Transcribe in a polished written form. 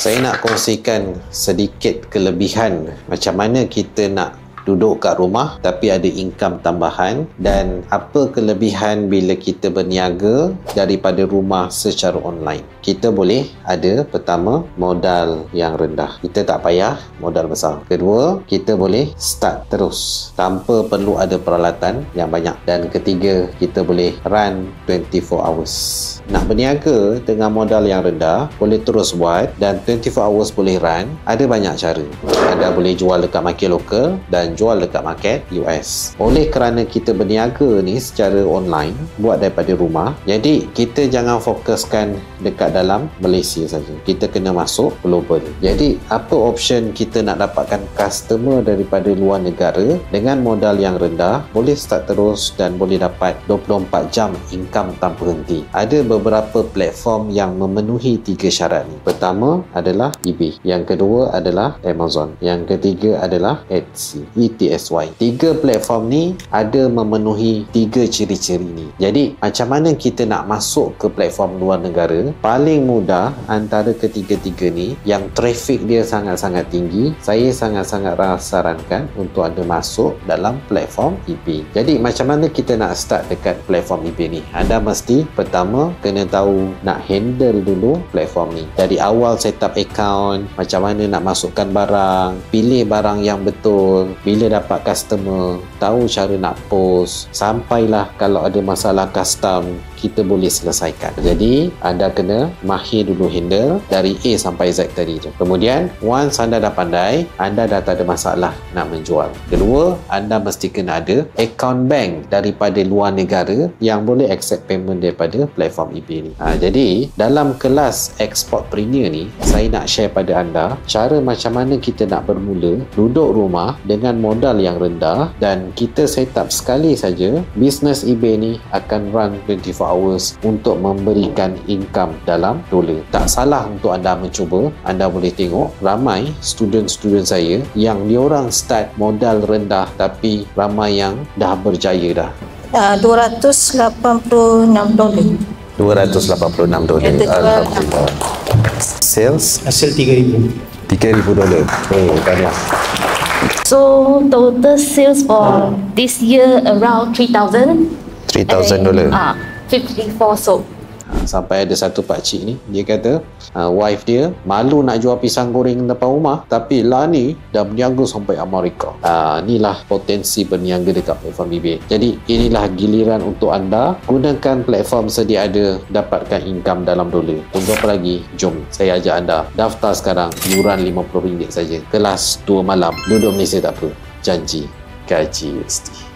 Saya nak kongsikan sedikit kelebihan macam mana kita nak duduk kat rumah tapi ada income tambahan, dan apa kelebihan bila kita berniaga daripada rumah secara online. Kita boleh ada, pertama, modal yang rendah. Kita tak payah modal besar. Kedua, kita boleh start terus tanpa perlu ada peralatan yang banyak. Dan ketiga, kita boleh run 24 hours. Nak berniaga dengan modal yang rendah, boleh terus buat, dan 24 hours boleh run. Ada banyak cara. Anda boleh jual dekat market lokal dan jual dekat market US. Oleh kerana kita berniaga ni secara online, buat daripada rumah, jadi kita jangan fokuskan dekat dalam Malaysia saja. Kita kena masuk global. Jadi apa option kita nak dapatkan customer daripada luar negara dengan modal yang rendah, boleh start terus dan boleh dapat 24 jam income tanpa henti. Ada beberapa platform yang memenuhi 3 syarat ni. Pertama adalah eBay, yang kedua adalah Amazon, yang ketiga adalah Etsy, ETSY. 3 platform ni ada memenuhi 3 ciri-ciri ni. Jadi macam mana kita nak masuk ke platform luar negara? Paling mudah antara ketiga-tiga ni, yang traffic dia sangat-sangat tinggi, saya sangat-sangat sarankan untuk anda masuk dalam platform eBay. Jadi macam mana kita nak start dekat platform eBay ni? Anda mesti pertama kena tahu nak handle dulu platform ni. Dari awal setup account, macam mana nak masukkan barang, pilih barang yang betul, bila dapat customer, tahu cara nak post, sampailah kalau ada masalah custom, kita boleh selesaikan. Jadi anda kena mahir dulu handle dari A sampai Z tadi tu. Kemudian once anda dah pandai, anda dah tak ada masalah nak menjual. Kedua, anda mesti kena ada account bank daripada luar negara yang boleh accept payment daripada platform eBay ni. Jadi dalam kelas Exportpreneur ni, saya nak share pada anda cara macam mana kita nak bermula duduk rumah dengan modal yang rendah, dan kita set up sekali saja bisnes eBay ni akan run 24 hours untuk memberikan income dalam dolar. Tak salah untuk anda mencuba. Anda boleh tengok ramai student-student saya yang diorang start modal rendah tapi ramai yang dah berjaya dah. $286. $286. Alhamdulillah. Sales? Hasil $3,000. $3,000. Oh, banyak. So total sales for this year around $3,000. $3,000. 54 sold. Sampai ada satu pakcik ni, dia kata wife dia malu nak jual pisang goreng depan rumah, tapi lah ni dah berniaga sampai Amerika. Inilah potensi berniaga dekat platform eBay. Jadi inilah giliran untuk anda. Gunakan platform sedia ada, dapatkan income dalam dolar. Tunggu apa lagi? Jom saya ajak anda daftar sekarang. Yuran RM50 saja. Kelas 2 malam. Duduk Malaysia tak apa. Janji gaji mesti.